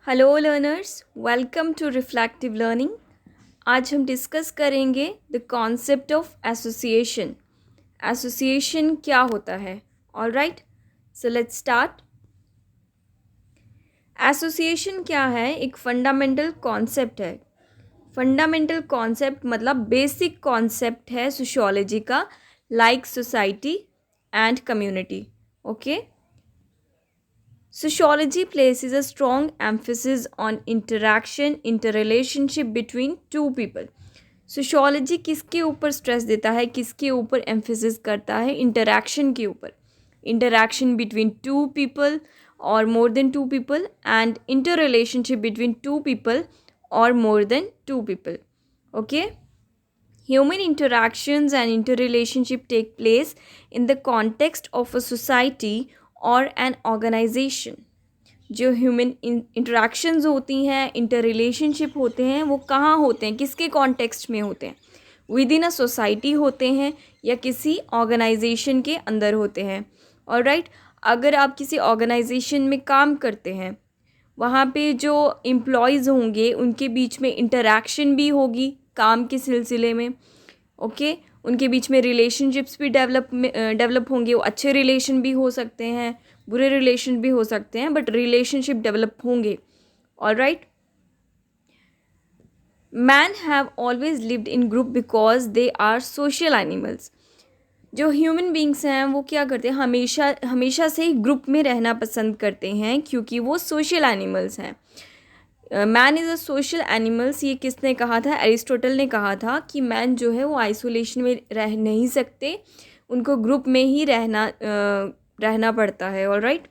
Hello learners, welcome to reflective learning. आज हम discuss करेंगे the concept of association. Association क्या होता है? All right, so let's start. Association क्या है? एक फंडामेंटल कॉन्सेप्ट है। फंडामेंटल कॉन्सेप्ट मतलब बेसिक कॉन्सेप्ट है सोशियोलॉजी का, like society and community. Okay, Sociology places a strong emphasis on interaction, interrelationship between two people. Sociology किसके ऊपर स्ट्रेस देता है, किसके ऊपर एम्फेसिस करता है? इंटरैक्शन के ऊपर। Interaction between two people or more than two people and inter relationship between two people or more than two people. Okay? Human interactions and interrelationship take place in the context of a society or an organization. जो human interactions होती हैं, inter relationship होते हैं, वो कहाँ होते हैं, किसके कॉन्टेक्स्ट में होते हैं? विद इन अ सोसाइटी होते हैं या किसी ऑर्गेनाइजेशन के अंदर होते हैं। ऑलराइट, अगर आप किसी ऑर्गेनाइजेशन में काम करते हैं, वहाँ पे जो एम्प्लॉयज़ होंगे उनके बीच में इंटरेक्शन भी होगी काम के सिलसिले में। ओके, उनके बीच में रिलेशनशिप्स भी डेवलप होंगे। वो अच्छे रिलेशन भी हो सकते हैं, बुरे रिलेशन भी हो सकते हैं, बट रिलेशनशिप डेवलप होंगे। Alright, man have always lived in group because they are social animals. जो ह्यूमन बींग्स हैं वो क्या करते हैं, हमेशा हमेशा से ही ग्रुप में रहना पसंद करते हैं क्योंकि वो सोशल एनिमल्स हैं। Man is a social animals, ये किसने कहा था? एरिस्टोटल ने कहा था कि मैन जो है वो आइसोलेशन में रह नहीं सकते, उनको ग्रुप में ही रहना पड़ता है। Alright,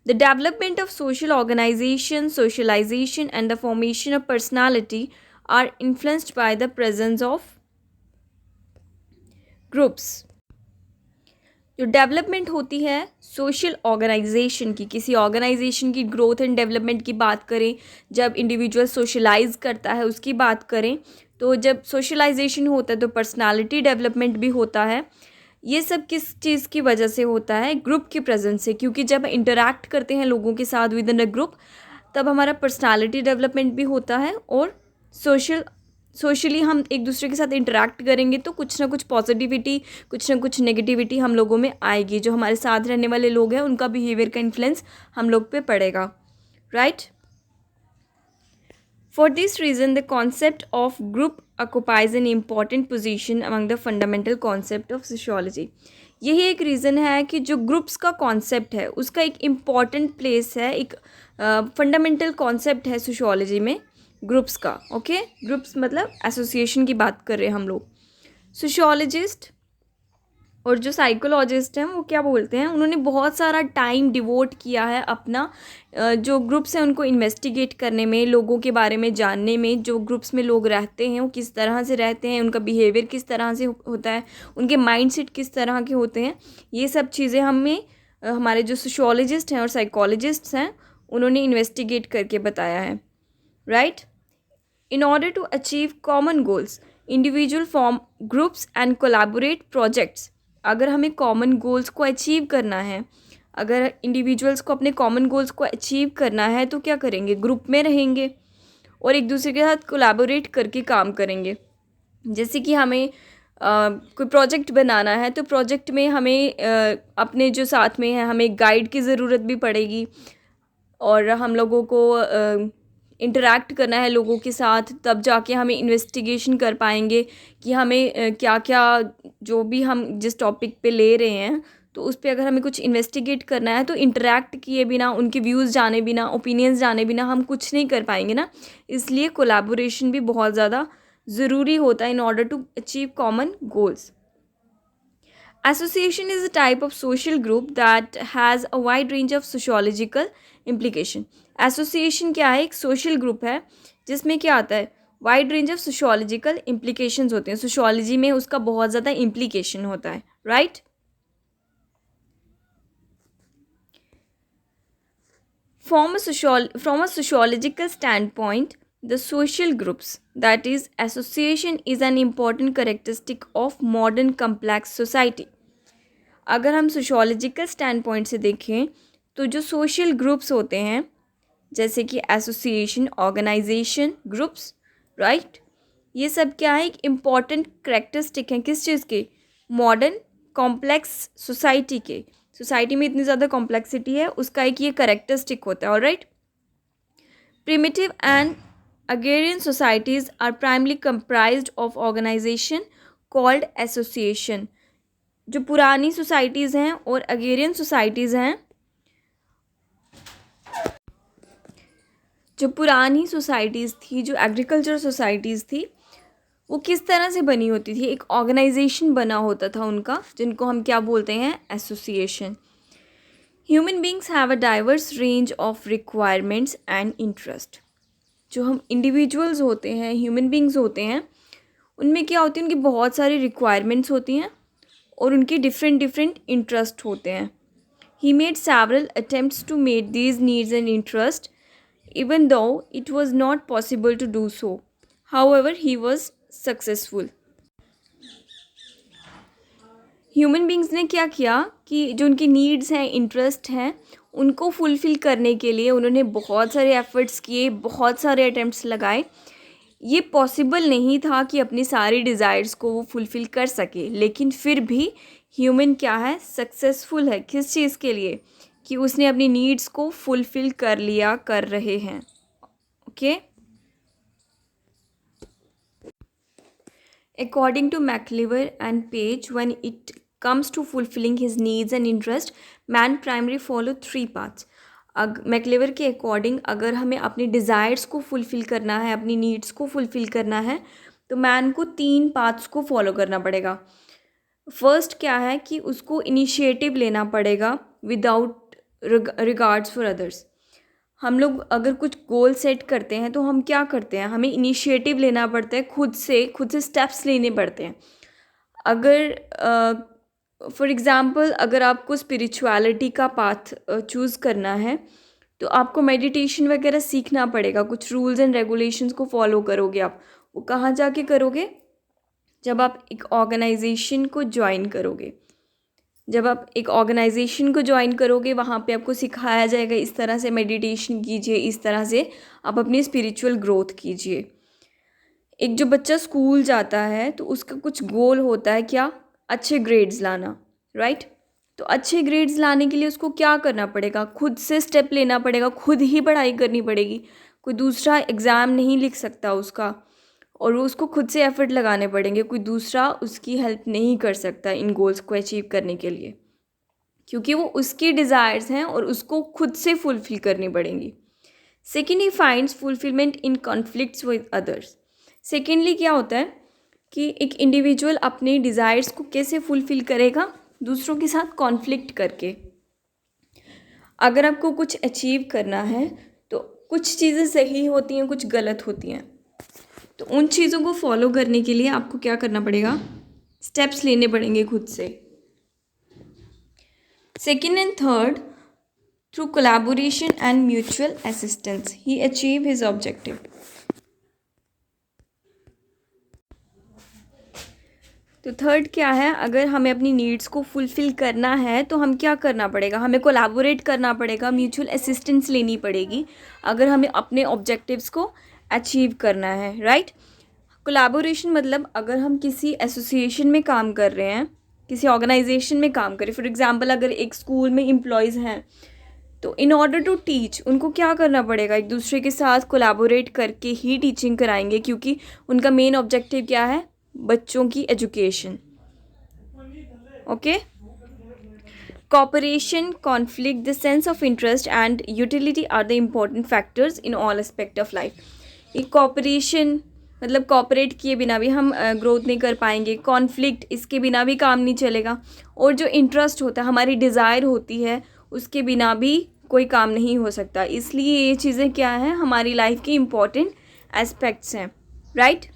the development of social organisation, socialisation and the formation of personality are influenced by the presence of groups. जो डेवलपमेंट होती है सोशल ऑर्गेनाइजेशन की, किसी ऑर्गेनाइजेशन की ग्रोथ एंड डेवलपमेंट की बात करें, जब इंडिविजुअल सोशलाइज करता है उसकी बात करें, तो जब सोशलाइजेशन होता है तो पर्सनालिटी डेवलपमेंट भी होता है। ये सब किस चीज़ की वजह से होता है? ग्रुप की प्रेजेंस से। क्योंकि जब इंटरेक्ट करते हैं लोगों के साथ विद इन अ ग्रुप, तब हमारा पर्सनालिटी डेवलपमेंट भी होता है और सोशली हम एक दूसरे के साथ इंटरेक्ट करेंगे तो कुछ ना कुछ पॉजिटिविटी, कुछ ना कुछ नेगेटिविटी हम लोगों में आएगी। जो हमारे साथ रहने वाले लोग हैं उनका बिहेवियर का इन्फ्लुएंस हम लोग पे पड़ेगा। Right, for this reason the concept of group occupies an important position among the fundamental concept of sociology. यही एक रीज़न है कि जो ग्रुप्स का कॉन्सेप्ट है उसका एक इम्पॉर्टेंट प्लेस है, एक फंडामेंटल कॉन्सेप्ट है सोशियोलॉजी में ग्रुप्स का। ओके, ग्रुप्स मतलब एसोसिएशन की बात कर रहे हैं हम लोग। सोशियोलॉजिस्ट और जो साइकोलॉजिस्ट हैं वो क्या बोलते हैं, उन्होंने बहुत सारा टाइम डिवोट किया है अपना जो ग्रुप्स हैं उनको इन्वेस्टिगेट करने में, लोगों के बारे में जानने में। जो ग्रुप्स में लोग रहते हैं वो किस तरह से रहते हैं, उनका बिहेवियर किस तरह से होता है, उनके माइंडसेट किस तरह के होते हैं, ये सब चीज़ें हमें हमारे जो सोशियोलॉजिस्ट हैं और साइकोलॉजिस्ट्स हैं उन्होंने इन्वेस्टिगेट करके बताया है। Right, in order to achieve common goals, individual form groups and collaborate projects. अगर हमें कॉमन गोल्स को अचीव करना है, अगर इंडिविजुअल्स को अपने कॉमन गोल्स को अचीव करना है तो क्या करेंगे? ग्रुप में रहेंगे और एक दूसरे के साथ कोलैबोरेट करके काम करेंगे। जैसे कि हमें कोई प्रोजेक्ट बनाना है तो प्रोजेक्ट में हमें अपने जो साथ में है हमें गाइड की ज़रूरत भी पड़ेगी और हम लोगों को इंटरेक्ट करना है लोगों के साथ, तब जाके हमें इन्वेस्टिगेशन कर पाएंगे कि हमें क्या क्या, जो भी हम जिस टॉपिक पे ले रहे हैं तो उस पर अगर हमें कुछ इन्वेस्टिगेट करना है तो इंटरेक्ट किए बिना, उनके व्यूज़ जाने बिना, ओपिनियंस जाने बिना हम कुछ नहीं कर पाएंगे ना। इसलिए कोलैबोरेशन भी बहुत ज़्यादा ज़रूरी होता है in order to achieve common goals. Association is a type of social group that has a wide range of sociological implication. Association क्या है? एक social group है जिसमें क्या आता है? Wide range of sociological implications होते हैं। सोशोलॉजी में उसका बहुत ज़्यादा इम्प्लीकेशन होता है। Right, from a sociological standpoint, the social groups, that is association, is an important characteristic of modern complex society. अगर हम सोशोलॉजिकल स्टैंड पॉइंट से देखें तो जो सोशल ग्रुप्स होते हैं, जैसे कि एसोसिएशन, ऑर्गेनाइजेशन, ग्रुप्स, राइट। ये सब क्या है, एक इम्पॉर्टेंट करेक्टरिस्टिक है किस चीज़ के, मॉडर्न कॉम्प्लेक्स सोसाइटी के। सोसाइटी में इतनी ज़्यादा कॉम्प्लेक्सिटी है, उसका एक ये करेक्टरिस्टिक होता है, alright. Primitive and agrarian societies are primarily comprised of organization called association। जो पुरानी सोसाइटीज़ हैं और अगेरियन सोसाइटीज़ हैं, जो पुरानी सोसाइटीज़ थी, जो एग्रीकल्चर सोसाइटीज़ थी, वो किस तरह से बनी होती थी, एक ऑर्गेनाइजेशन बना होता था उनका, जिनको हम क्या बोलते हैं, association. Human beings have a diverse range of requirements and interest. जो हम इंडिविजुअल्स होते हैं, ह्यूमन बींग्स होते हैं, उनमें क्या होती है, उनकी बहुत सारी रिक्वायरमेंट्स होती हैं और उनके डिफरेंट डिफरेंट इंटरेस्ट होते हैं। He made several attempts to met these needs and interest even though it was not possible to do so. However, he was successful. Human beings ने क्या किया कि जो उनकी नीड्स हैं, इंटरेस्ट हैं, उनको फुलफ़िल करने के लिए उन्होंने बहुत सारे एफ़र्ट्स किए, बहुत सारे अटैम्प्ट्स लगाए। ये पॉसिबल नहीं था कि अपनी सारी डिज़ायर्स को वो फुलफ़िल कर सके, लेकिन फिर भी ह्यूमन क्या है, सक्सेसफुल है। किस चीज़ के लिए, कि उसने अपनी नीड्स को फुलफ़िल कर लिया, कर रहे हैं, okay. According to McLever and Page, when it comes to fulfilling his needs and interest, man primarily follow three paths. मैकलेवर के अकॉर्डिंग अगर हमें अपनी डिज़ायर्स को फुलफ़िल करना है, अपनी नीड्स को फुलफ़िल करना है, तो मैन को 3 पाथ्स को फॉलो करना पड़ेगा। फर्स्ट क्या है कि उसको इनिशिएटिव लेना पड़ेगा विदाउट रिगार्ड्स फॉर अदर्स। हम लोग अगर कुछ गोल सेट करते हैं तो हम क्या करते हैं, हमें इनिशिएटिव लेना पड़ता है, खुद से स्टेप्स लेने पड़ते हैं। अगर फॉर एग्ज़ाम्पल अगर आपको स्पिरिचुअलिटी का पाथ चूज़ करना है तो आपको मेडिटेशन वगैरह सीखना पड़ेगा, कुछ रूल्स एंड रेगुलेशंस को फॉलो करोगे आप। वो कहाँ जाके करोगे, जब आप एक ऑर्गेनाइजेशन को ज्वाइन करोगे। जब आप एक ऑर्गेनाइजेशन को ज्वाइन करोगे, वहाँ पे आपको सिखाया जाएगा इस तरह से मेडिटेशन कीजिए, इस तरह से आप अपनी स्पिरिचुअल ग्रोथ कीजिए। एक जो बच्चा स्कूल जाता है तो उसका कुछ गोल होता है, क्या, अच्छे ग्रेड्स लाना, राइट। तो अच्छे ग्रेड्स लाने के लिए उसको क्या करना पड़ेगा, खुद से स्टेप लेना पड़ेगा, खुद ही पढ़ाई करनी पड़ेगी। कोई दूसरा एग्ज़ाम नहीं लिख सकता उसका, और वो उसको खुद से एफ़र्ट लगाने पड़ेंगे, कोई दूसरा उसकी हेल्प नहीं कर सकता इन गोल्स को अचीव करने के लिए, क्योंकि वो उसकी डिज़ायर्स हैं और उसको खुद से फुलफ़िल करनी पड़ेंगी। Second, he finds fulfilment in conflicts with others. Secondly क्या होता है कि एक इंडिविजुअल अपने डिज़ायर्स को कैसे फुलफ़िल करेगा, दूसरों के साथ कॉन्फ्लिक्ट करके। अगर आपको कुछ अचीव करना है तो कुछ चीज़ें सही होती हैं, कुछ गलत होती हैं, तो उन चीज़ों को फॉलो करने के लिए आपको क्या करना पड़ेगा, स्टेप्स लेने पड़ेंगे खुद से। Second and third, through collaboration and mutual assistance he achieve his objective. तो थर्ड क्या है, अगर हमें अपनी नीड्स को फुलफ़िल करना है तो हम क्या करना पड़ेगा, हमें कोलैबोरेट करना पड़ेगा, म्यूचुअल असिस्टेंस लेनी पड़ेगी अगर हमें अपने ऑब्जेक्टिव्स को अचीव करना है, राइट। कोलैबोरेशन मतलब अगर हम किसी एसोसिएशन में काम कर रहे हैं, किसी ऑर्गेनाइजेशन में काम करें, फॉर एग्जांपल अगर एक स्कूल में एम्प्लॉयज़ हैं, तो इन ऑर्डर टू टीच उनको क्या करना पड़ेगा, एक दूसरे के साथ कोलैबोरेट करके ही टीचिंग कराएंगे, क्योंकि उनका मेन ऑब्जेक्टिव क्या है, बच्चों की education, okay. Cooperation, conflict, the sense of interest and utility are the important factors in all aspect of life. ये cooperation मतलब कॉपरेट किए बिना भी हम ग्रोथ नहीं कर पाएंगे, कॉन्फ्लिक्ट इसके बिना भी काम नहीं चलेगा, और जो इंटरेस्ट होता है, हमारी डिज़ायर होती है, उसके बिना भी कोई काम नहीं हो सकता। इसलिए ये चीज़ें क्या हैं, हमारी लाइफ की इम्पॉर्टेंट एस्पेक्ट्स हैं, right.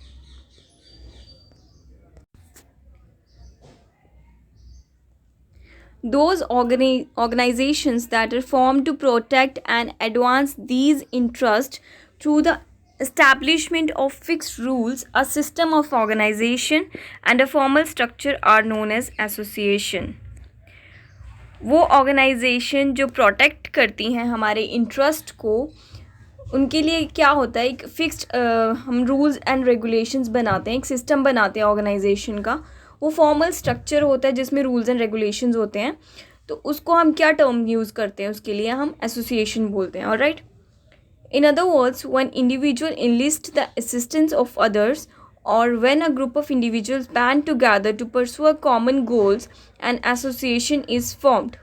Those organizations that are formed to protect and advance these interests through the establishment of fixed rules, a system of organization and a formal structure are known as association. वो organisation जो protect करती हैं हमारे interest को उनके लिए क्या होता है, एक फिक्स्ड हम रूल्स एंड रेगुलेशंस बनाते हैं, एक सिस्टम बनाते हैं ऑर्गेनाइजेशन का। वो फॉर्मल स्ट्रक्चर होता है जिसमें रूल्स एंड रेगुलेशंस होते हैं। तो उसको हम क्या टर्म यूज़ करते हैं, उसके लिए हम एसोसिएशन बोलते हैं। Alright, in other words, when individual enlist the assistance of others, or when a group of individuals band together to pursue a common goals, an association is formed.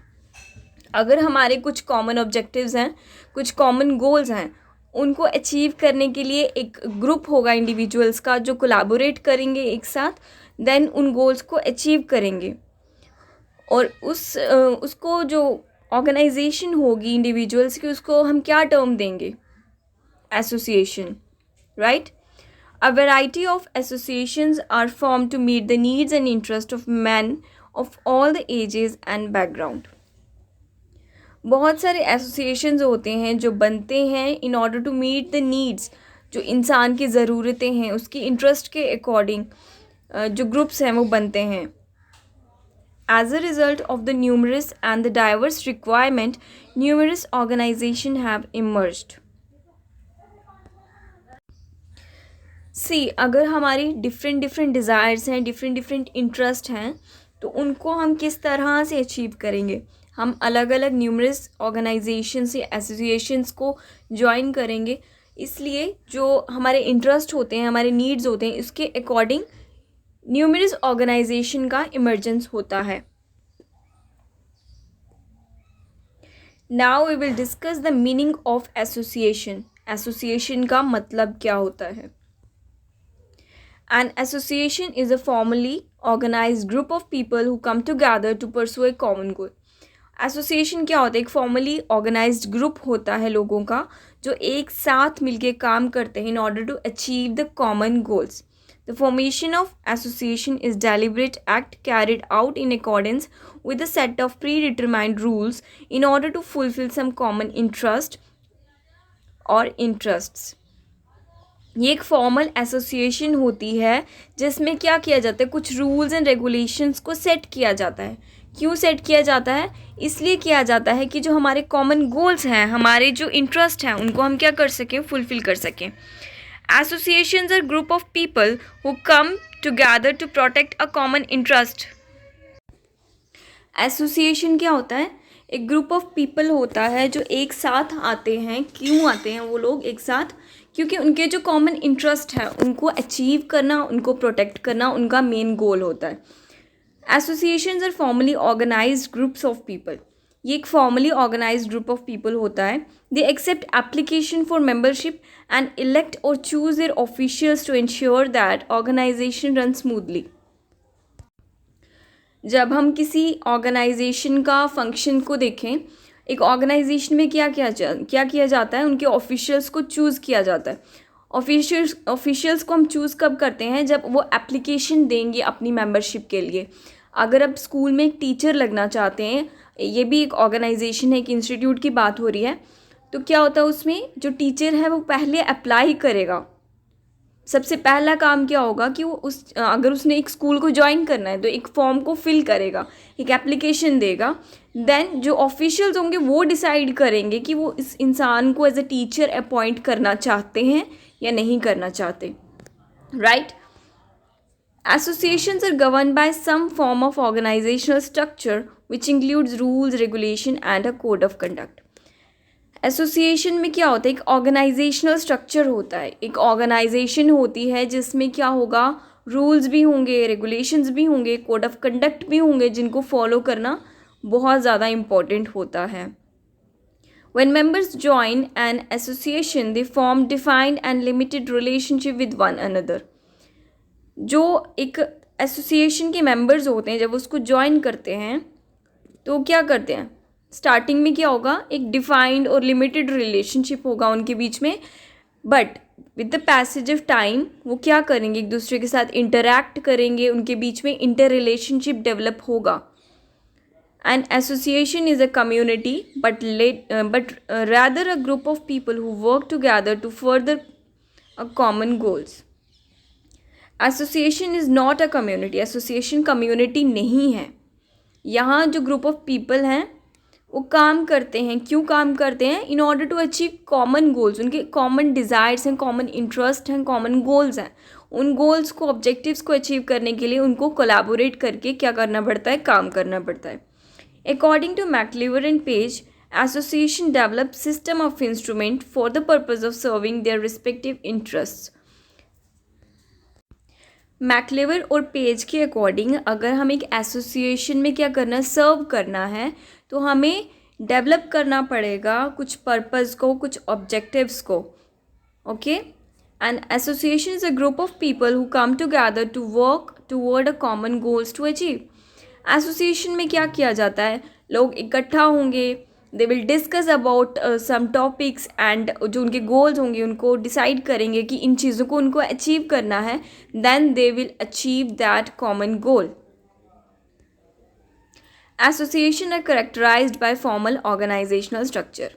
अगर हमारे कुछ कॉमन ऑब्जेक्टिव्स हैं, कुछ common goals हैं, उनको achieve करने के लिए एक ग्रुप होगा इंडिविजुअल्स का जो कोलैबोरेट करेंगे एक साथ, देन उन गोल्स को अचीव करेंगे। और उसको जो ऑर्गेनाइजेशन होगी इंडिविजुअल्स की, उसको हम क्या टर्म देंगे, association, right. A variety of associations are formed to meet the needs and interests of men of all the ages and background. बहुत सारे एसोसिएशंस होते हैं जो बनते हैं in order to meet the needs, जो इंसान की ज़रूरतें हैं उसकी इंटरेस्ट के अकॉर्डिंग जो ग्रुप्स हैं वो बनते हैं। As a result of the numerous and the diverse requirement, numerous organisation have emerged. See, अगर हमारी डिफरेंट डिज़ायर्स हैं, डिफरेंट इंटरेस्ट हैं, तो उनको हम किस तरह से अचीव करेंगे। हम अलग अलग न्यूमरस ऑर्गेनाइजेशंस या एसोसिएशंस को ज्वाइन करेंगे। इसलिए जो हमारे इंटरेस्ट होते हैं, हमारे नीड्स होते हैं, इसके अकॉर्डिंग न्यूमरस ऑर्गेनाइजेशन का इमर्जेंस होता है। Now we will discuss the meaning of association. Association का मतलब क्या होता है। An association is a formally organized group of people who come together to pursue a common goal. Association क्या होता है, एक फॉर्मली ऑर्गेनाइज्ड ग्रुप होता है लोगों का जो एक साथ मिलके काम करते हैं in order to achieve the common goals. The formation of association is deliberate act carried out in accordance with a set of predetermined rules in order to fulfil some common interest और interests. ये एक formal association होती है जिसमें क्या किया जाता है, कुछ रूल्स एंड रेगुलेशंस को सेट किया जाता है। क्यों सेट किया जाता है, इसलिए किया जाता है कि जो हमारे कॉमन गोल्स हैं, हमारे जो इंटरेस्ट हैं, उनको हम क्या कर सकें, फुलफिल कर सकें। Associations are group of people who come together to protect a common interest. Association क्या होता है, एक ग्रुप ऑफ पीपल होता है जो एक साथ आते हैं। क्यों आते हैं वो लोग एक साथ, क्योंकि उनके जो कॉमन इंटरेस्ट है उनको अचीव करना, उनको प्रोटेक्ट करना उनका मेन गोल होता है। Associations are formally organised groups of people. ये एक formally organised group of people होता है। They accept application for membership and elect or choose their officials to ensure that organisation run smoothly. जब हम किसी organisation का फंक्शन को देखें, एक ऑर्गेनाइजेशन में क्या किया जाता है, उनके ऑफिशियल्स को चूज़ किया जाता है। ऑफिशियल्स को हम चूज़ कब करते हैं, जब वो एप्लीकेशन देंगे अपनी मेंबरशिप के लिए। अगर आप स्कूल में एक टीचर लगना चाहते हैं, ये भी एक ऑर्गेनाइजेशन है, एक इंस्टीट्यूट की बात हो रही है, तो क्या होता है उसमें जो टीचर है वो पहले अप्लाई करेगा। सबसे पहला काम क्या होगा कि वो अगर उसने एक स्कूल को ज्वाइन करना है तो एक फॉर्म को फिल करेगा, एक एप्लीकेशन देगा। देन जो ऑफिशियल्स होंगे वो डिसाइड करेंगे कि वो इस इंसान को एज अ टीचर अपॉइंट करना चाहते हैं या नहीं करना चाहते, right. Associations are govern by some form of organisational structure which includes rules, regulation and a code of conduct. Association में क्या होता है, एक ऑर्गेनाइजेशनल स्ट्रक्चर होता है। एक ऑर्गेनाइजेशन होती है जिसमें क्या होगा, रूल्स भी होंगे, रेगुलेशंस भी होंगे, कोड ऑफ कंडक्ट भी होंगे, जिनको फॉलो करना बहुत ज़्यादा इम्पॉर्टेंट होता है। When members join an association, they form defined and limited relationship with one another. जो एक एसोसिएशन के मेंबर्स होते हैं जब उसको ज्वाइन करते हैं तो क्या करते हैं, स्टार्टिंग में क्या होगा, एक डिफाइंड और लिमिटेड रिलेशनशिप होगा उनके बीच में। But with the passage of time वो क्या करेंगे, एक दूसरे के साथ इंटरैक्ट करेंगे, उनके बीच में इंटर रिलेशनशिप डेवलप होगा। An association is a community, but rather a group of people who work together to further a common goals. Association is not a community. Association community नहीं है। यहाँ जो group of people हैं वो काम करते हैं, क्यों काम करते हैं? In order to achieve common goals, उनके कॉमन डिज़ायर्स हैं, कॉमन इंटरेस्ट हैं, कॉमन गोल्स हैं। उन गोल्स को, ऑब्जेक्टिव्स को अचीव करने के लिए उनको कोलैबोरेट करके क्या करना पड़ता है? काम करना पड़ता है। According to MacIver and Page, association develop system of instrument for the purpose of serving their respective interest. MacIver और पेज के अकॉर्डिंग अगर हम एक एसोसिएशन में क्या करना है? सर्व करना है, तो हमें डेवलप करना पड़ेगा कुछ पर्पस को, कुछ ऑब्जेक्टिव्स को। Okay, an association is a group of people who come together to work toward a common goals to achieve. Association में क्या किया जाता है? लोग इकट्ठा होंगे, they will discuss about some topics and जो उनके गोल्स होंगे उनको डिसाइड करेंगे कि इन चीज़ों को उनको अचीव करना है, then they will achieve that common goal. Association are characterized by formal organizational structure.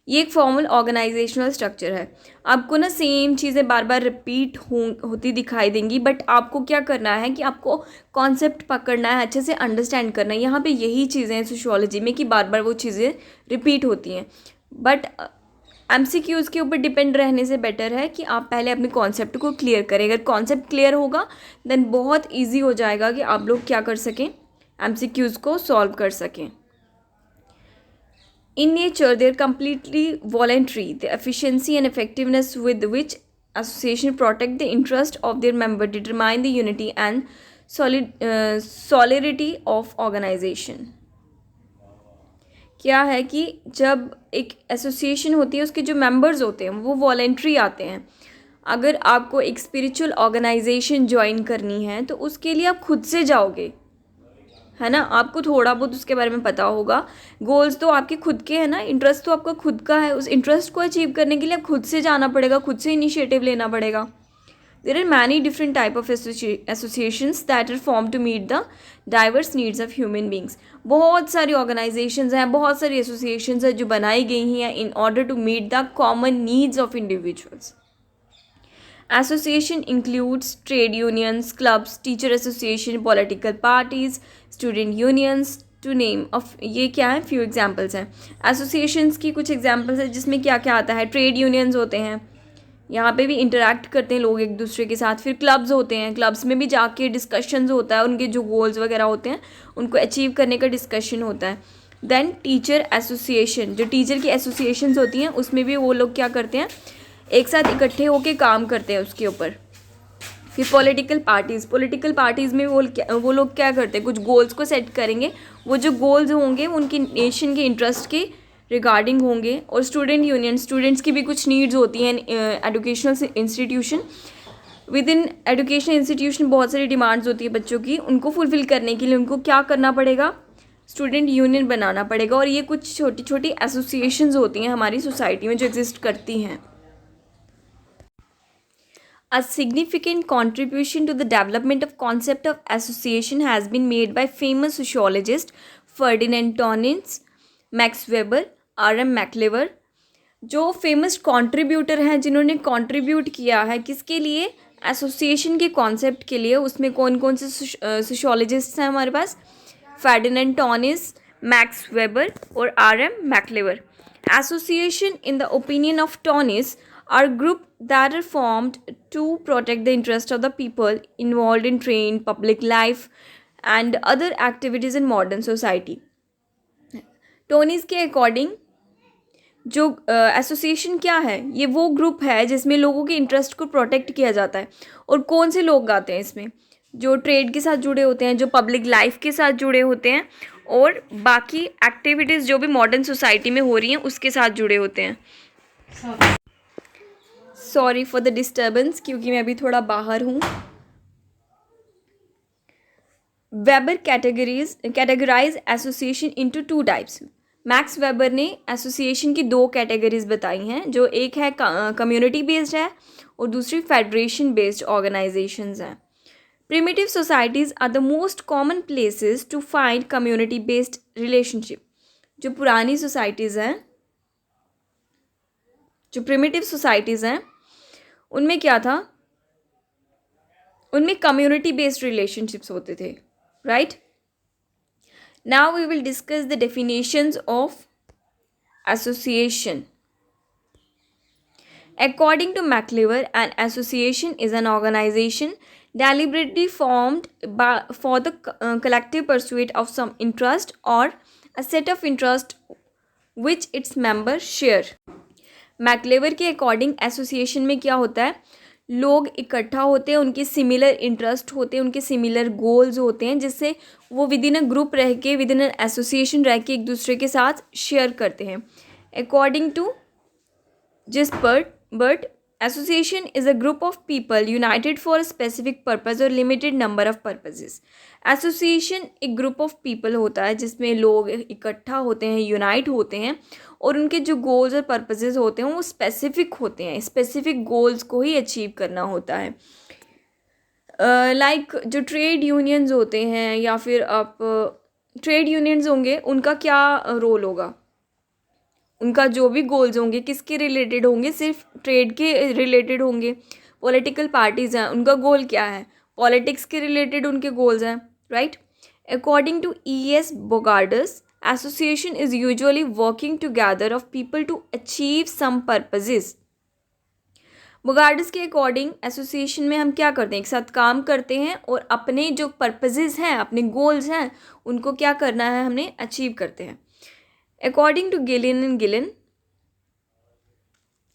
ये एक फॉर्मल ऑर्गेनाइजेशनल स्ट्रक्चर है। आपको ना सेम चीज़ें बार बार रिपीट होती दिखाई देंगी, बट आपको क्या करना है कि आपको कॉन्सेप्ट पकड़ना है, अच्छे से अंडरस्टैंड करना है। यहाँ पे यही चीज़ें हैं सोशियोलॉजी में कि बार बार वो चीज़ें रिपीट होती हैं, बट एमसीक्यूज़ के ऊपर डिपेंड रहने से बेटर है कि आप पहले अपने कॉन्सेप्ट को क्लियर करें। अगर कॉन्सेप्ट क्लियर होगा देन बहुत ईजी हो जाएगा कि आप लोग क्या कर सकें? एमसीक्यूज़ को सॉल्व कर सकें। In nature, they are completely voluntary. The efficiency and effectiveness with which association protect the interest of their member determine the unity and solidity of organization. क्या है कि जब एक एसोसिएशन होती है उसके जो मेंबर्स होते हैं वो वॉलेंट्री आते हैं। अगर आपको एक स्पिरिचुअल ऑर्गेनाइजेशन ज्वाइन करनी है तो उसके लिए आप खुद से जाओगे, है ना? आपको थोड़ा बहुत उसके बारे में पता होगा। गोल्स तो आपके खुद के हैं ना, इंटरेस्ट तो आपका खुद का है। उस इंटरेस्ट को अचीव करने के लिए आप खुद से जाना पड़ेगा, खुद से इनिशिएटिव लेना पड़ेगा। There are many different type of associations that are form to meet the diverse needs of human beings. बहुत सारी ऑर्गेनाइजेशंस हैं, बहुत सारी एसोसिएशंस हैं जो बनाई गई हैं in order to meet the common needs of individuals. Association includes trade unions, clubs, teacher association, political parties, student unions, to name of ये क्या है? few examples हैं। associations की कुछ examples हैं जिसमें क्या क्या आता है? trade unions होते हैं, यहाँ पे भी इंटरेक्ट करते हैं लोग एक दूसरे के साथ। फिर क्लब्स होते हैं, क्लब्स में भी जाके डिस्कशंस होता है, उनके जो गोल्स वगैरह होते हैं उनको अचीव करने का डिस्कशन होता है। देन टीचर एसोसिएशन, जो टीचर की एसोसिएशंस होती हैं उसमें भी वो लोग क्या करते हैं? एक साथ इकट्ठे होके काम करते हैं उसके ऊपर। फिर पॉलिटिकल पार्टीज़ में वो लोग क्या करते हैं? कुछ गोल्स को सेट करेंगे। वो जो गोल्स होंगे उनकी नेशन के इंटरेस्ट के रिगार्डिंग होंगे। और स्टूडेंट यूनियन, स्टूडेंट्स की भी कुछ नीड्स होती हैं। Educational institution, with in educational institution बहुत सारी डिमांड्स होती है बच्चों की, उनको फुलफिल करने के लिए उनको क्या करना पड़ेगा? स्टूडेंट यूनियन बनाना पड़ेगा। और ये कुछ छोटी छोटी एसोसिएशंस होती हैं हमारी सोसाइटी में जो एग्जिस्ट करती हैं। A significant contribution to the development of concept of association has been made by famous sociologists Ferdinand Tönnies, Max Weber, R.M. McLever, जो फेमस कॉन्ट्रीब्यूटर हैं जिन्होंने कंट्रीब्यूट किया है किसके लिए? एसोसिएशन के कॉन्सेप्ट के लिए। उसमें कौन कौन से सोशियोलॉजिस्ट हैं हमारे पास? फर्डिनेंड टॉनिस, मैक्स वेबर और R.M. MacIver. Association in the opinion of Tonnies are group that are formed to protect the interest of the people involved in trade, public life and other activities in modern society. टोनीस के according जो association क्या है? ये वो group है जिसमें लोगों के इंटरेस्ट को प्रोटेक्ट किया जाता है। और कौन से लोग आते हैं इसमें? जो ट्रेड के साथ जुड़े होते हैं, जो पब्लिक लाइफ के साथ जुड़े होते हैं और बाकी एक्टिविटीज़ जो भी मॉडर्न सोसाइटी में हो रही हैं उसके साथ जुड़े होते हैं। सॉरी फॉर द डिस्टर्बेंस, क्योंकि मैं अभी थोड़ा बाहर हूँ। Weber categorize association into 2 types. Max Weber ने एसोसिएशन की 2 कैटेगरीज बताई हैं, जो एक है कम्युनिटी बेस्ड है और दूसरी फेडरेशन बेस्ड ऑर्गेनाइजेशंस हैं। Primitive societies are the most common places to find community based relationship. जो पुरानी सोसाइटीज़ हैं, जो प्रिमिटिव सोसाइटीज़ हैं, उनमें क्या था? उनमें कम्युनिटी बेस्ड रिलेशनशिप्स होते थे, right? Now we will discuss the definitions of association. According to McLever, an association is an organization deliberately formed for the collective pursuit of some interest or a set of interest which its members share. मैकलेवर के according association में क्या होता है, लोग इकट्ठा होते हैं, उनके सिमिलर इंटरेस्ट होते हैं, उनके सिमिलर गोल्स होते हैं, जिससे वो विद इन अ ग्रुप रह के, विद इन अ एसोसिएशन रह के एक दूसरे के साथ शेयर करते हैं. According to Gisbert, association is a group of people united for a specific purpose or limited number of purposes. Association एक ग्रुप ऑफ पीपल होता है जिसमें लोग इकट्ठा होते हैं, यूनाइट होते हैं, और उनके जो गोल्स और पर्पसेस होते हैं वो स्पेसिफिक होते हैं, स्पेसिफिक गोल्स को ही अचीव करना होता है. लाइक जो ट्रेड यूनियंस होते हैं या फिर आप ट्रेड यूनियंस होंगे, उनका क्या रोल होगा, उनका जो भी गोल्स होंगे किसके रिलेटेड होंगे, सिर्फ ट्रेड के रिलेटेड होंगे. पॉलिटिकल पार्टीज़ हैं, उनका गोल क्या है, पॉलिटिक्स के रिलेटेड उनके गोल्स हैं, right. According to E.S. Bogardus, association is usually working together of people to achieve some purposes. Bogardus के अकॉर्डिंग एसोसिएशन में हम क्या करते हैं, एक साथ काम करते हैं और अपने जो पर्पजेज़ हैं, अपने गोल्स हैं, उनको क्या करना है, हमने अचीव करते हैं. According to Gillen and Gillen,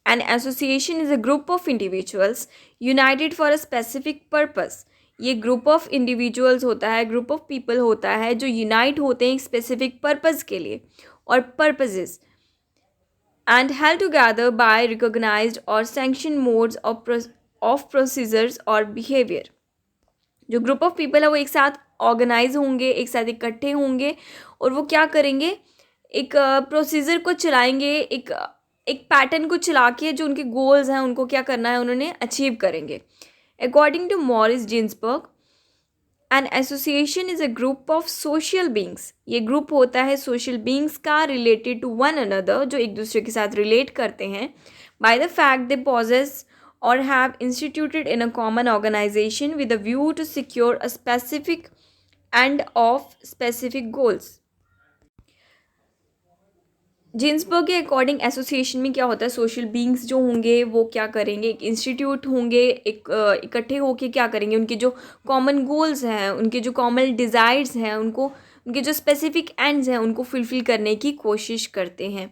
an association is a group of individuals united for a specific purpose. ये group of individuals होता है, group of people होता है जो unite होते हैं एक specific purpose के लिए और purposes, and held together by recognized or sanctioned modes of procedures or behavior. जो group of people है वो एक साथ organize होंगे, एक साथ इकट्ठे होंगे और वो क्या करेंगे, एक प्रोसीजर को चलाएंगे, एक पैटर्न को चला के जो उनके गोल्स हैं उनको क्या करना है, उन्होंने अचीव करेंगे. According to Morris Ginsberg, an association is a group of social beings. ये ग्रुप होता है सोशल बींग्स का रिलेटेड टू वन अनदर, जो एक दूसरे के साथ रिलेट करते हैं by the fact they possess or have instituted in a common organisation with a view to secure a specific end of specific goals. Ginsberg के according association में क्या होता है, सोशल बींग्स जो होंगे वो क्या करेंगे, एक इंस्टीट्यूट होंगे, एक इकट्ठे होके क्या करेंगे, उनके जो कॉमन गोल्स हैं, उनके जो कॉमन डिज़ायर्स हैं, उनको उनके जो स्पेसिफिक एंड्स हैं उनको फुलफ़िल करने की कोशिश करते हैं.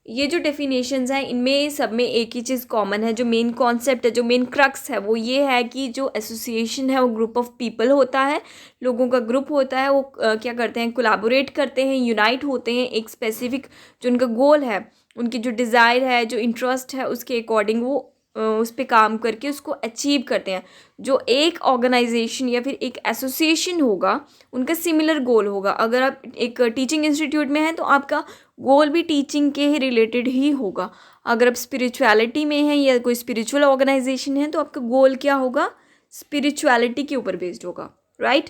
ये जो डेफिनेशंस हैं इनमें सब में एक ही चीज़ कॉमन है, जो मेन कॉन्सेप्ट है, जो मेन क्रक्स है वो ये है कि जो एसोसिएशन है वो ग्रुप ऑफ पीपल होता है, लोगों का ग्रुप होता है, वो क्या करते हैं, कोलैबोरेट करते हैं, यूनाइट होते हैं, एक स्पेसिफिक जो उनका गोल है, उनकी जो डिज़ायर है, जो इंटरेस्ट है, उसके अकॉर्डिंग वो उस पर काम करके उसको अचीव करते हैं. जो एक ऑर्गेनाइजेशन या फिर एक एसोसिएशन होगा उनका सिमिलर गोल होगा. अगर आप एक टीचिंग इंस्टीट्यूट में हैं तो आपका गोल भी टीचिंग के ही रिलेटेड ही होगा. अगर आप स्पिरिचुअलिटी में हैं या कोई स्पिरिचुअल ऑर्गेनाइजेशन है तो आपका गोल क्या होगा, स्पिरिचुअलिटी के ऊपर बेस्ड होगा, राइट.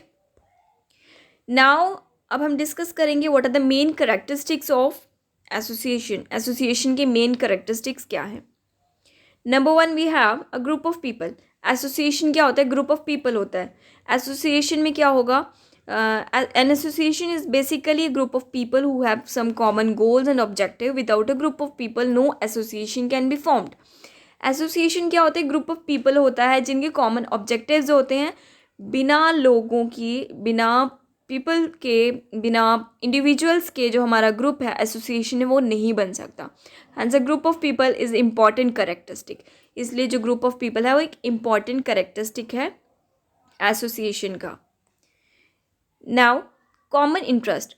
नाउ अब हम डिस्कस करेंगे what are the main characteristics of association. Association के मेन करेक्टरिस्टिक्स क्या हैं. Number 1 we have a group of people. Association क्या होता है, ग्रुप ऑफ पीपल होता है. एसोसिएशन में क्या होगा, an association is basically a group of people who have some common goals and objective. Without a group of people no association can be formed. Association क्या होता है, ग्रुप ऑफ पीपल होता है जिनके कॉमन ऑब्जेक्टिव्स होते हैं. बिना लोगों की, बिना पीपल के, बिना इंडिविजुअल्स के जो हमारा ग्रुप है, एसोसिएशन है, वो नहीं बन सकता. Hence a group of people is important characteristic. इसलिए जो ग्रुप ऑफ पीपल है वो एक इम्पॉर्टेंट करेक्टरिस्टिक है एसोसिएशन का. Now, common interest.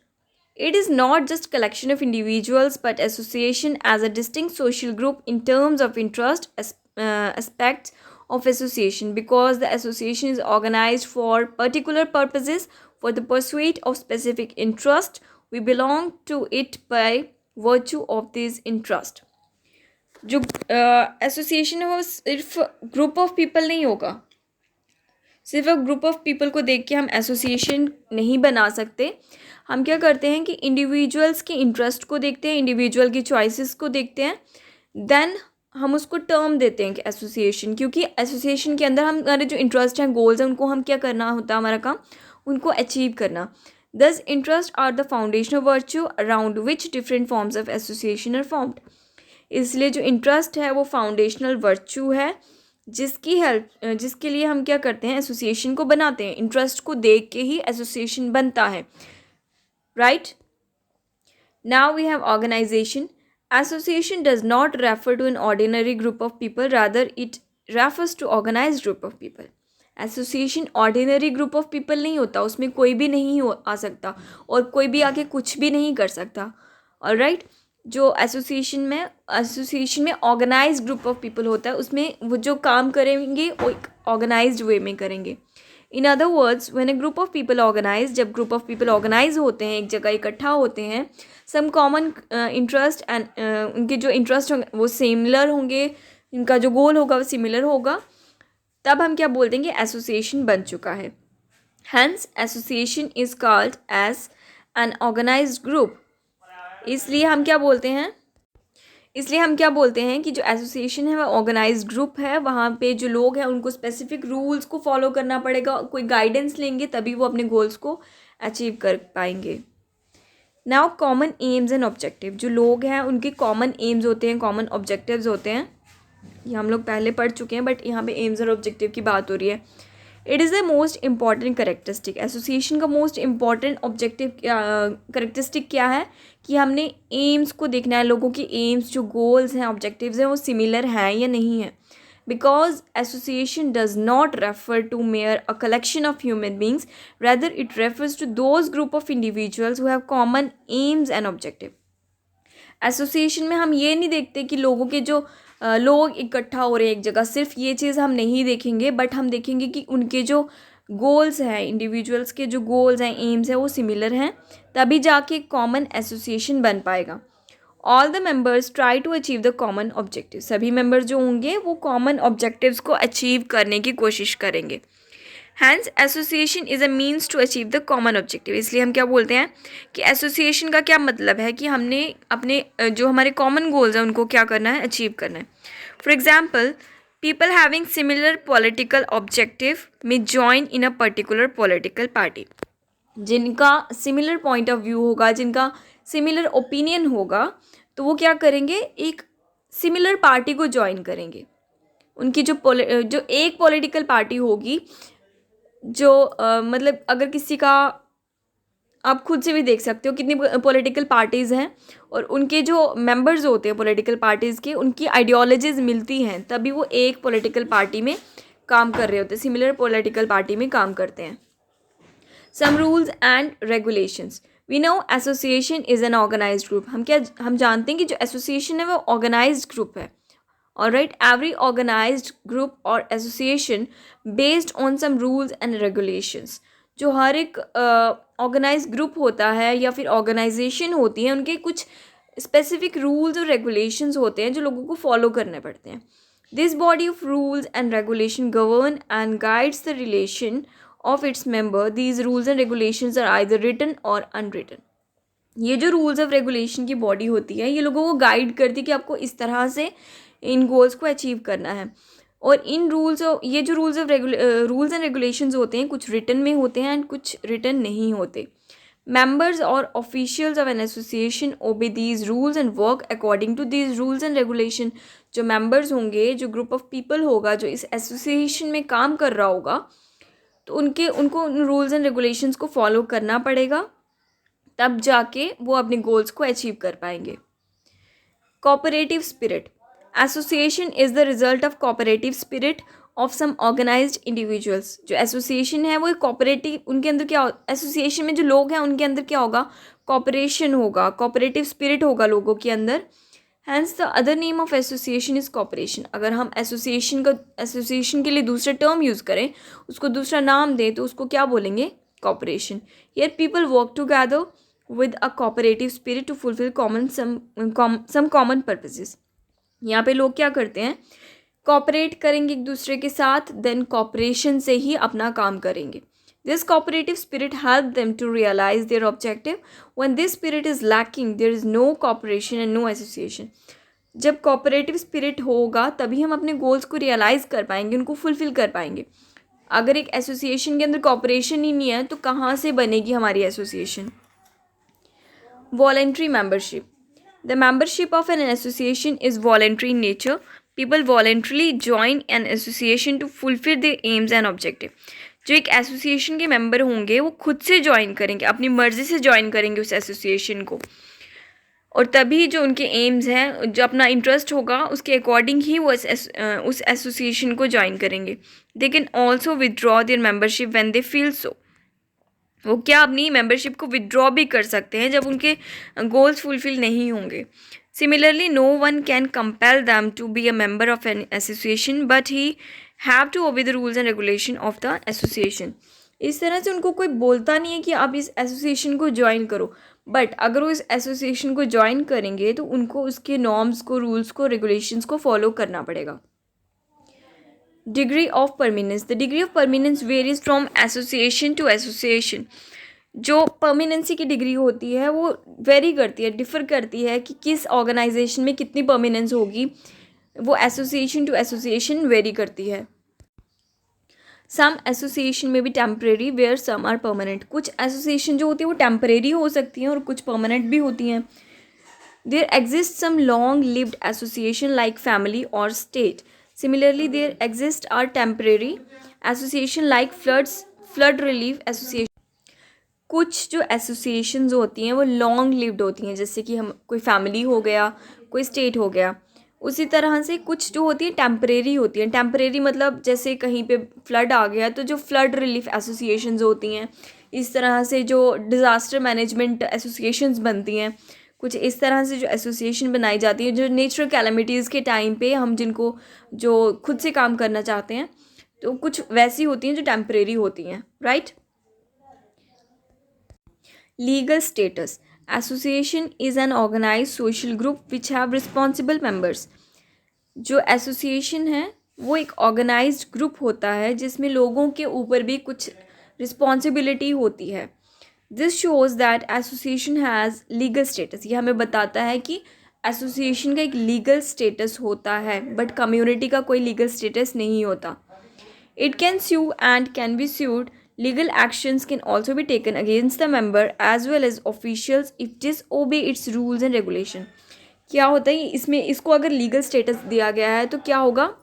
It is not just collection of individuals but association as a distinct social group in terms of interest aspects of association, because the association is organized for particular purposes for the pursuit of specific interest. We belong to it by virtue of this interest. जो association है वो सिर्फ group of people नहीं होगा. सिर्फ एक group of people को देख के हम एसोसिएशन नहीं बना सकते. हम क्या करते हैं कि इंडिविजुअल्स के इंटरेस्ट को देखते हैं, इंडिविजुअल की चॉइसेस को देखते हैं, देन हम उसको टर्म देते हैं कि एसोसिएशन. क्योंकि एसोसिएशन के अंदर हमारे जो इंटरेस्ट हैं, गोल्स हैं, उनको हम क्या करना होता है, हमारा काम उनको अचीव करना. Thus, interests are the foundational virtue around which different forms of association are formed. इसलिए जो इंटरेस्ट है वो फाउंडेशनल वर्च्यू है जिसके लिए हम क्या करते हैं, एसोसिएशन को बनाते हैं. इंटरेस्ट को देख के ही एसोसिएशन बनता है. Right. Now we have organization. Association does not refer to an ordinary group of people, rather it refers to organized group of people. Association ordinary group of people नहीं होता, उसमें कोई भी नहीं आ सकता और कोई भी आके कुछ भी नहीं कर सकता. ऑलराइट. जो एसोसिएशन में ऑर्गेनाइज्ड ग्रुप ऑफ पीपल होता है, उसमें वो जो काम करेंगे वो एक ऑर्गेनाइज्ड वे में करेंगे. In other words, when a group of people organize, जब ग्रुप ऑफ पीपल ऑर्गेनाइज होते हैं, एक जगह इकट्ठा होते हैं, सम कॉमन इंटरेस्ट एंड उनके जो इंटरेस्ट होंगे वो सिमिलर होंगे, इनका जो गोल होगा वो सिमिलर होगा, तब हम क्या बोल देंगे, एसोसिएशन बन चुका है. Hence association is called as an organized group. इसलिए हम क्या बोलते हैं कि जो एसोसिएशन है वह ऑर्गेनाइज्ड ग्रुप है. वहाँ पे जो लोग हैं उनको स्पेसिफिक रूल्स को फॉलो करना पड़ेगा, कोई गाइडेंस लेंगे तभी वो अपने गोल्स को अचीव कर पाएंगे. Now common aims and objective. जो लोग हैं उनके कॉमन एम्स होते हैं, कॉमन ऑब्जेक्टिव्स होते हैं. ये हम लोग पहले पढ़ चुके हैं, बट यहाँ पे एम्स और ऑब्जेक्टिव की बात हो रही है. It is the most important characteristic. Association का मोस्ट इंपॉर्टेंट ऑब्जेक्टिव करेक्टरिस्टिक क्या है कि हमने एम्स को देखना है, लोगों के एम्स जो गोल्स हैं, ऑब्जेक्टिव्स हैं, वो सिमिलर हैं या नहीं है. Because association does not refer to mere a collection of human beings, rather it refers to those group of individuals who have common aims and objective. Association में हम ये नहीं देखते कि लोगों के जो लोग इकट्ठा हो रहे हैं एक जगह, सिर्फ ये चीज़ हम नहीं देखेंगे, बट हम देखेंगे कि उनके जो गोल्स हैं, इंडिविजुअल्स के जो गोल्स हैं, एम्स हैं, वो सिमिलर हैं, तभी जाके कॉमन एसोसिएशन बन पाएगा. All the members try to achieve the common objective. सभी मेंबर्स जो होंगे वो कॉमन ऑब्जेक्टिव्स को अचीव करने की कोशिश करेंगे. Hence association is a means to achieve the common objective. इसलिए हम क्या बोलते हैं कि एसोसिएशन का क्या मतलब है कि हमने अपने जो हमारे कॉमन गोल्स हैं उनको क्या करना है, अचीव करना है. For example, people having similar political objective may join in a particular political party. जिनका सिमिलर पॉइंट ऑफ व्यू होगा, जिनका सिमिलर ओपिनियन होगा, तो वो क्या करेंगे, एक सिमिलर पार्टी को ज्वाइन करेंगे. उनकी जो एक पॉलिटिकल पार्टी होगी, जो मतलब अगर किसी का, आप खुद से भी देख सकते हो कितनी पॉलिटिकल पार्टीज़ हैं और उनके जो मेंबर्स होते हैं पॉलिटिकल पार्टीज़ के, उनकी आइडियोलॉजीज़ मिलती हैं, तभी वो एक पॉलिटिकल पार्टी में काम कर रहे होते हैं, सिमिलर पॉलिटिकल पार्टी में काम करते हैं. Some rules and regulations. We know association is an organized group. हम जानते हैं कि जो एसोसिएशन है वो ऑर्गेनाइज्ड ग्रुप है. Alright, every organized group or association based on some rules and regulations. जो हर एक ऑर्गेनाइज ग्रुप होता है या फिर ऑर्गेनाइजेशन होती है, उनके कुछ स्पेसिफिक रूल्स और रेगुलेशंस होते हैं जो लोगों को फॉलो करने पड़ते हैं. This body of rules and regulation govern and guides the relation of its member. These rules and regulations are either written or unwritten. ये जो रूल्स ऑफ रेगुलेशन की बॉडी होती है, ये लोगों को गाइड करती है कि आपको इस तरह से इन गोल्स को अचीव करना है. और इन ये जो रूल्स एंड रेगुलेशंस होते हैं, कुछ रिटन में होते हैं एंड कुछ रिटन नहीं होते. मेंबर्स और officials of an association obey these rules and work according to these rules and regulation. जो मेंबर्स होंगे, जो ग्रुप ऑफ पीपल होगा जो इस एसोसिएशन में काम कर रहा होगा, तो उनको उन रूल्स एंड रेगुलेशंस को फॉलो करना पड़ेगा, तब जाके वो अपने गोल्स को अचीव कर पाएंगे. Cooperative spirit. Association is the result of cooperative spirit of some organized individuals. जो एसोसिएशन है वो एक कोऑपरेटिव, उनके अंदर क्या, एसोसिएशन में जो लोग हैं उनके अंदर क्या होगा, कोऑपरेशन होगा, कोऑपरेटिव स्पिरिट होगा लोगों के अंदर. Hence the other name of association is cooperation. अगर हम एसोसिएशन के लिए दूसरा टर्म यूज़ करें, उसको दूसरा नाम दें, तो उसको क्या बोलेंगे, cooperation. Here people work together with a cooperative spirit to fulfil some common purposes. यहाँ पे लोग क्या करते हैं, कोऑपरेट करेंगे एक दूसरे के साथ, देन कोऑपरेशन से ही अपना काम करेंगे. This cooperative spirit help them to realise their objective. When this spirit is lacking there is no cooperation and no association. जब कोऑपरेटिव स्पिरिट होगा तभी हम अपने गोल्स को रियलाइज़ कर पाएंगे, उनको फुलफिल कर पाएंगे. अगर एक एसोसिएशन के अंदर कॉपरेशन ही नहीं है तो कहाँ से बनेगी हमारी association? Voluntary membership. The membership of an association is voluntary in nature. People voluntarily join an association to fulfill their aims and objective. जो एक एसोसिएशन के मेंबर होंगे वो खुद से ज्वाइन करेंगे, अपनी मर्जी से ज्वाइन करेंगे उस एसोसिएशन को, और तभी जो उनके एम्स हैं, जो अपना इंटरेस्ट होगा उसके अकॉर्डिंग ही वो उस एसोसिएशन को ज्वाइन करेंगे. They can also withdraw their membership when they feel so. वो क्या अपनी मेंबरशिप को विदड्रॉ भी कर सकते हैं जब उनके गोल्स फुलफिल नहीं होंगे. Similarly no one can compel them to be a member of an association but he have to obey the rules and regulation of the association. इस तरह से उनको कोई बोलता नहीं है कि आप इस एसोसिएशन को ज्वाइन करो, बट अगर वो इस एसोसिएशन को ज्वाइन करेंगे तो उनको उसके नॉर्म्स को, रूल्स को, रेगुलेशंस को फॉलो करना पड़ेगा. Degree of permanence. The degree of permanence varies from association to association. जो परमिनेंसी की डिग्री होती है वो वेरी करती है, डिफ़र करती है कि किस ऑर्गेनाइजेशन में कितनी परमिनेंस होगी, वो एसोसिएशन टू एसोसिएशन वेरी करती है. सम एसोसिएशन में भी temporary where some are permanent. कुछ एसोसिएशन जो होती है वो टेम्परेरी हो सकती हैं और कुछ परमानेंट भी होती हैं. There exist some long lived association like family और state. Similarly, there exist are temporary association like flood relief association. कुछ जो एसोसिएशंस होती हैं वो लॉन्ग लिव्ड होती हैं, जैसे कि हम कोई फैमिली हो गया, कोई स्टेट हो गया. उसी तरह से कुछ जो होती है टेम्परेरी होती हैं. टेम्परेरी मतलब जैसे कहीं पे फ्लड आ गया तो जो फ्लड रिलीफ एसोसिएशंस होती हैं, इस तरह से जो डिज़ास्टर मैनेजमेंट एसोसिएशंस बनती हैं, कुछ इस तरह से जो एसोसिएशन बनाई जाती है जो नेचुरल कैलेमिटीज़ के टाइम पे हम जिनको जो खुद से काम करना चाहते हैं, तो कुछ वैसी होती हैं जो टेम्परेरी होती हैं. Right. Legal status. Association is an organize social group which have responsible members. जो एसोसिएशन है वो एक ऑर्गेनाइज्ड ग्रुप होता है जिसमें लोगों के ऊपर भी कुछ रिस्पॉन्सिबिलिटी होती है. This shows that association has legal status. ये हमें बताता है कि एसोसिएशन का एक लीगल स्टेटस होता है, बट कम्युनिटी का कोई लीगल स्टेटस नहीं होता. It can sue and can be sued. Legal actions can also be taken against the member as well as officials if disobey its rules and regulation. क्या होता है इसमें, इसको अगर लीगल स्टेटस दिया गया है तो क्या होगा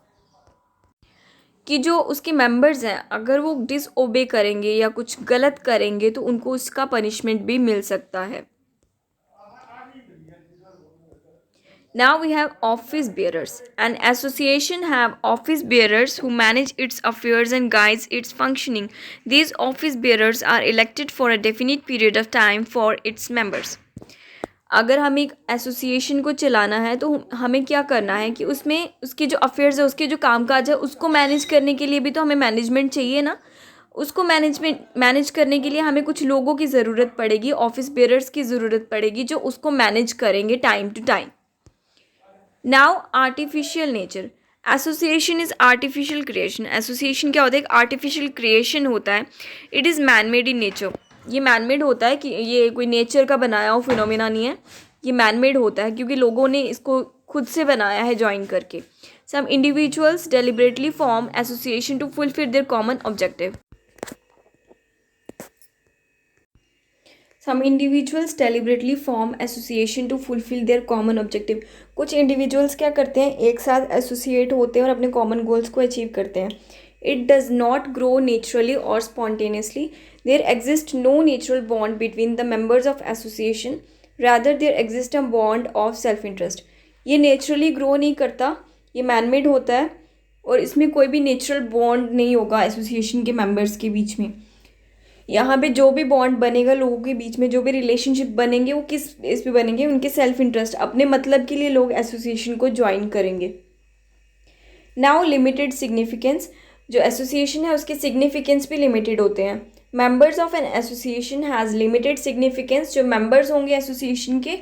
कि जो उसके मेंबर्स हैं अगर वो डिसओबे करेंगे या कुछ गलत करेंगे तो उनको उसका पनिशमेंट भी मिल सकता है. Now we have office bearers. An association have office bearers who manage its affairs and guides its functioning. These office bearers are elected for a definite period of time for its members. अगर हम एक association को चलाना है तो हमें क्या करना है कि उसमें उसके जो अफेयर्स है, उसके जो कामकाज है, उसको मैनेज करने के लिए भी तो हमें मैनेजमेंट चाहिए ना. उसको मैनेज करने के लिए हमें कुछ लोगों की ज़रूरत पड़ेगी, ऑफिस बेयरर्स की ज़रूरत पड़ेगी जो उसको मैनेज करेंगे time to time. Now artificial nature. Association is artificial creation. Association क्या होता है? एक आर्टिफिशियल क्रिएशन होता है. It is man made in nature. ये मैन मेड होता है कि ये कोई नेचर का बनाया हो फिनोमिना नहीं है, ये मैन मेड होता है क्योंकि लोगों ने इसको खुद से बनाया है ज्वाइन करके. Some individuals deliberately form association to fulfil their common objective. Some individuals deliberately form association to fulfil their common objective. कुछ इंडिविजुअल्स क्या करते हैं, एक साथ एसोसिएट होते हैं और अपने कॉमन गोल्स को अचीव करते हैं. It does not grow naturally or spontaneously. There exists no natural bond between the members of association. Rather, there exists a bond of self-interest. ये नेचुरली ग्रो नहीं करता, ये मैनमेड होता है और इसमें कोई भी नेचुरल बॉन्ड नहीं होगा एसोसिएशन के मेंबर्स के बीच में. यहाँ पे जो भी बॉन्ड बनेगा लोगों के बीच में, जो भी रिलेशनशिप बनेंगे वो किस इस पे बनेंगे, उनके सेल्फ इंटरेस्ट, अपने मतलब के लिए लोग एसोसिएशन को ज्वाइन करेंगे. Now limited significance. जो एसोसिएशन है उसके सिग्निफिकेंस भी लिमिटेड होते हैं. Members of an association has limited significance. जो मेंबर्स होंगे एसोसिएशन के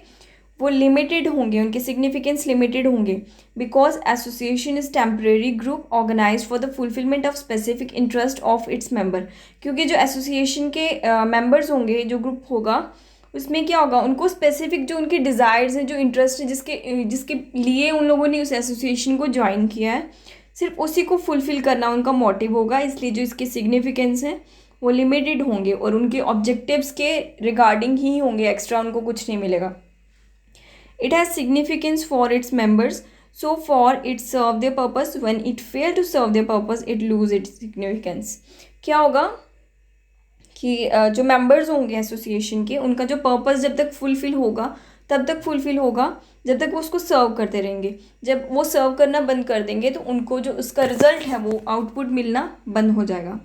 वो लिमिटेड होंगे, उनके सिग्निफिकेंस लिमिटेड होंगे. Because association is temporary group organize for the fulfilment of specific interest of its member. क्योंकि जो एसोसिएशन के मेंबर्स होंगे, जो ग्रुप होगा उसमें क्या होगा, उनको स्पेसिफिक जो उनके डिज़ायर्स हैं, जो इंटरेस्ट है, जिसके लिए उन लोगों ने उस एसोसिएशन को ज्वाइन किया है, सिर्फ उसी को फुलफ़िल करना उनका मोटिव होगा, इसलिए जो इसके सिग्निफिकेंस हैं वो लिमिटेड होंगे और उनके ऑब्जेक्टिव्स के रिगार्डिंग ही होंगे, एक्स्ट्रा उनको कुछ नहीं मिलेगा। It has significance for its members, so for it serve the purpose, when it fail to serve the purpose it lose its significance. क्या होगा कि जो मेंबर्स होंगे एसोसिएशन के, उनका जो पर्पस जब तक फुलफ़िल होगा तब तक फुलफ़िल होगा जब तक वो उसको सर्व करते रहेंगे। जब वो सर्व करना बंद कर देंगे तो उनको जो उसका रिजल्ट है वो आउटपुट मिलना बंद हो जाएगा।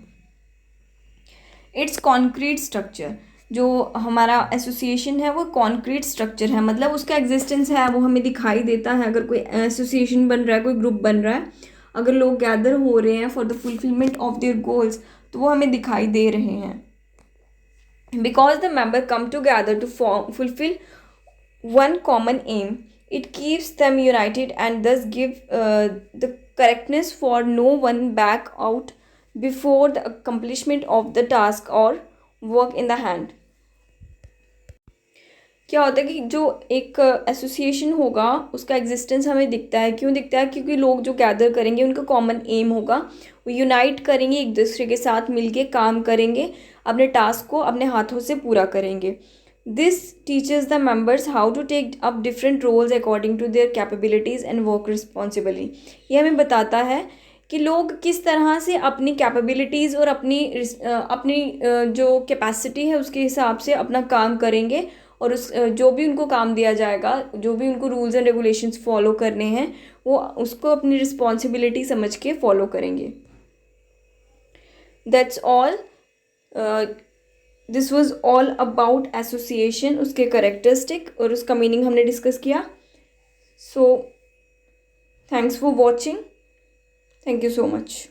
इट्स कॉन्क्रीट स्ट्रक्चर, जो हमारा एसोसिएशन है वो कॉन्क्रीट स्ट्रक्चर है, मतलब उसका एग्जिस्टेंस है वो हमें दिखाई देता है। अगर कोई एसोसिएशन बन रहा है, कोई ग्रुप बन रहा है, अगर लोग गैदर हो रहे हैं for the fulfilment of their goals, तो वो हमें दिखाई दे रहे हैं। Because the member come together to fulfil one common aim, it keeps them united and thus give the correctness for no one back out before the accomplishment of the task or work in the hand। क्या होता है कि जो एक association होगा उसका existence हमें दिखता है, क्यों दिखता है? क्योंकि लोग जो गैदर करेंगे उनका कॉमन एम होगा, वो यूनाइट करेंगे, एक दूसरे के साथ मिलके काम करेंगे, अपने टास्क को अपने हाथों से पूरा करेंगे। This teaches the members how to take up different roles according to their capabilities and work responsibly. ये हमें बताता है कि लोग किस तरह से अपनी कैपेबिलिटीज़ और अपनी जो कैपेसिटी है उसके हिसाब से अपना काम करेंगे, और उस जो भी उनको काम दिया जाएगा, जो भी उनको रूल्स एंड रेगुलेशंस फॉलो करने हैं, वो उसको अपनी रिस्पॉन्सिबिलिटी समझ के फॉलो करेंगे। That's all, this was all about association, उसके करेक्टरिस्टिक और उसका मीनिंग हमने डिस्कस किया। So thanks for watching, thank you so much.